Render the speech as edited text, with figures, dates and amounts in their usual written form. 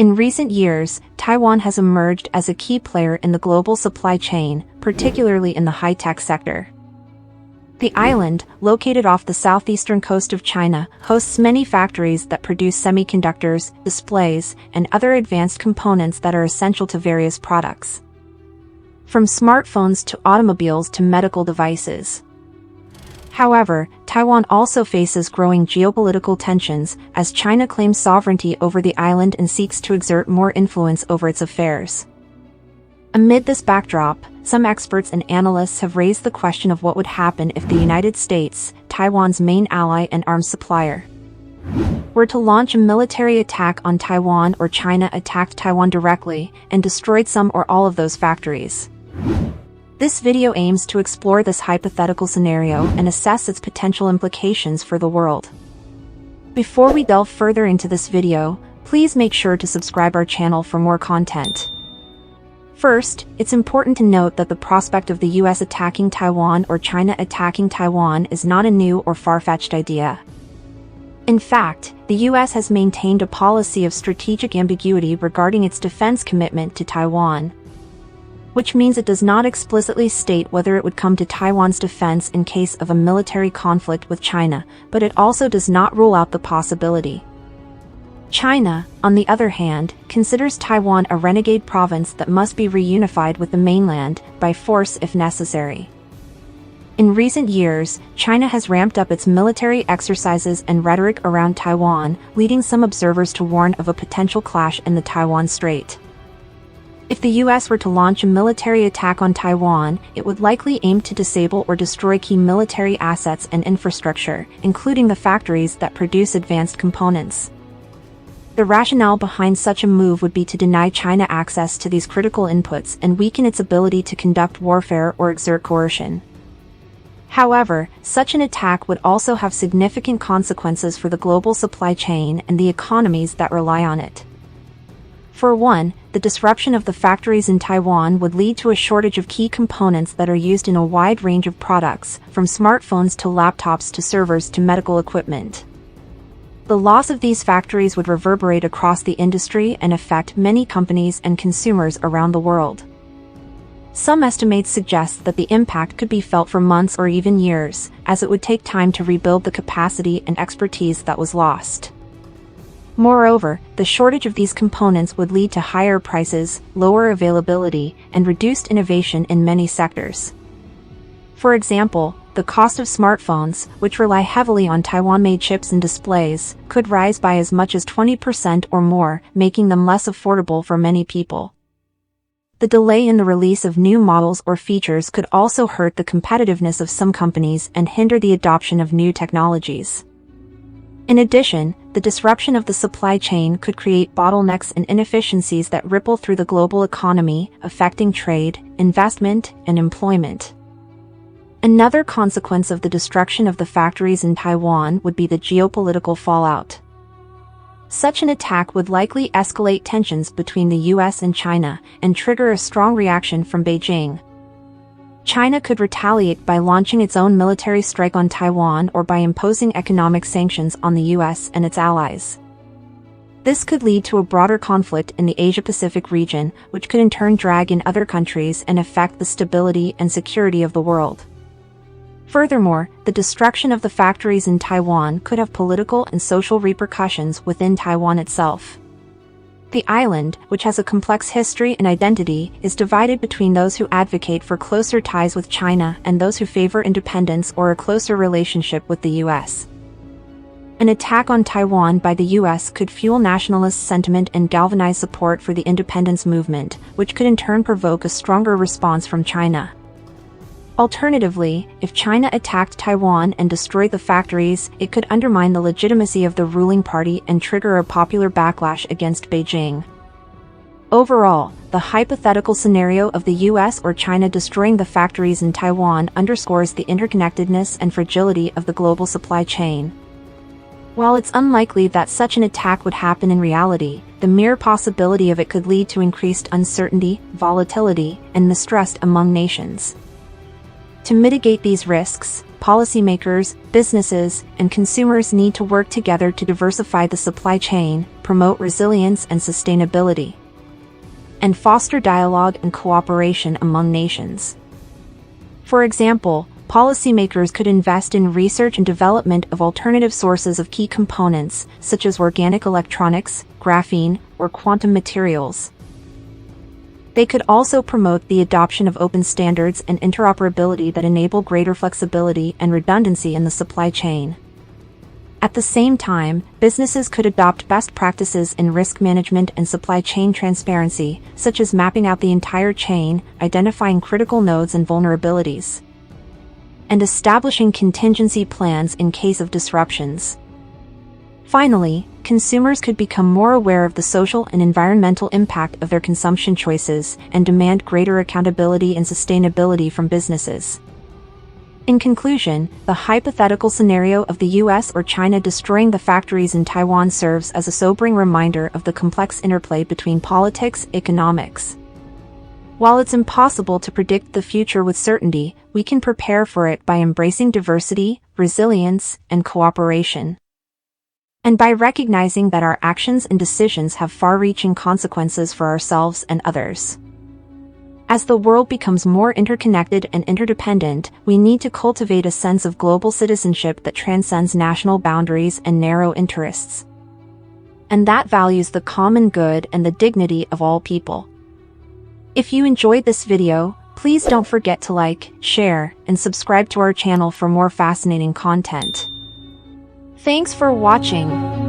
In recent years, Taiwan has emerged as a key player in the global supply chain, particularly in the high-tech sector. The island, located off the southeastern coast of China, hosts many factories that produce semiconductors, displays, and other advanced components that are essential to various products. From smartphones to automobiles to medical devices. However, Taiwan also faces growing geopolitical tensions as China claims sovereignty over the island and seeks to exert more influence over its affairs. Amid this backdrop, some experts and analysts have raised the question of what would happen if the United States, Taiwan's main ally and arms supplier, were to launch a military attack on Taiwan, or China attacked Taiwan directly and destroyed some or all of those factories. This video aims to explore this hypothetical scenario and assess its potential implications for the world. Before we delve further into this video, please make sure to subscribe our channel for more content. First, it's important to note that the prospect of the US attacking Taiwan or China attacking Taiwan is not a new or far-fetched idea. In fact, the US has maintained a policy of strategic ambiguity regarding its defense commitment to Taiwan, which means it does not explicitly state whether it would come to Taiwan's defense in case of a military conflict with China, but it also does not rule out the possibility. China, on the other hand, considers Taiwan a renegade province that must be reunified with the mainland, by force if necessary. In recent years, China has ramped up its military exercises and rhetoric around Taiwan, leading some observers to warn of a potential clash in the Taiwan Strait. If the US were to launch a military attack on Taiwan, it would likely aim to disable or destroy key military assets and infrastructure, including the factories that produce advanced components. The rationale behind such a move would be to deny China access to these critical inputs and weaken its ability to conduct warfare or exert coercion. However, such an attack would also have significant consequences for the global supply chain and the economies that rely on it. For one, the disruption of the factories in Taiwan would lead to a shortage of key components that are used in a wide range of products, from smartphones to laptops to servers to medical equipment. The loss of these factories would reverberate across the industry and affect many companies and consumers around the world. Some estimates suggest that the impact could be felt for months or even years, as it would take time to rebuild the capacity and expertise that was lost. Moreover, the shortage of these components would lead to higher prices, lower availability, and reduced innovation in many sectors. For example, the cost of smartphones, which rely heavily on Taiwan-made chips and displays, could rise by as much as 20% or more, making them less affordable for many people. The delay in the release of new models or features could also hurt the competitiveness of some companies and hinder the adoption of new technologies. In addition, the disruption of the supply chain could create bottlenecks and inefficiencies that ripple through the global economy, affecting trade, investment, and employment. Another consequence of the destruction of the factories in Taiwan would be the geopolitical fallout. Such an attack would likely escalate tensions between the US and China and trigger a strong reaction from Beijing. China could retaliate by launching its own military strike on Taiwan or by imposing economic sanctions on the US and its allies. This could lead to a broader conflict in the Asia-Pacific region, which could in turn drag in other countries and affect the stability and security of the world. Furthermore, the destruction of the factories in Taiwan could have political and social repercussions within Taiwan itself. The island, which has a complex history and identity, is divided between those who advocate for closer ties with China and those who favor independence or a closer relationship with the US. An attack on Taiwan by the US could fuel nationalist sentiment and galvanize support for the independence movement, which could in turn provoke a stronger response from China. Alternatively, if China attacked Taiwan and destroyed the factories, it could undermine the legitimacy of the ruling party and trigger a popular backlash against Beijing. Overall, the hypothetical scenario of the US or China destroying the factories in Taiwan underscores the interconnectedness and fragility of the global supply chain. While it's unlikely that such an attack would happen in reality, the mere possibility of it could lead to increased uncertainty, volatility, and mistrust among nations. To mitigate these risks, policymakers, businesses, and consumers need to work together to diversify the supply chain, promote resilience and sustainability, and foster dialogue and cooperation among nations. For example, policymakers could invest in research and development of alternative sources of key components, such as organic electronics, graphene, or quantum materials. They could also promote the adoption of open standards and interoperability that enable greater flexibility and redundancy in the supply chain. At the same time, businesses could adopt best practices in risk management and supply chain transparency, such as mapping out the entire chain, identifying critical nodes and vulnerabilities, and establishing contingency plans in case of disruptions. Finally, consumers could become more aware of the social and environmental impact of their consumption choices and demand greater accountability and sustainability from businesses. In conclusion, the hypothetical scenario of the US or China destroying the factories in Taiwan serves as a sobering reminder of the complex interplay between politics and economics. While it's impossible to predict the future with certainty, we can prepare for it by embracing diversity, resilience, and cooperation, and by recognizing that our actions and decisions have far-reaching consequences for ourselves and others. As the world becomes more interconnected and interdependent, we need to cultivate a sense of global citizenship that transcends national boundaries and narrow interests, and that values the common good and the dignity of all people. If you enjoyed this video, please don't forget to like, share, and subscribe to our channel for more fascinating content. Thanks for watching.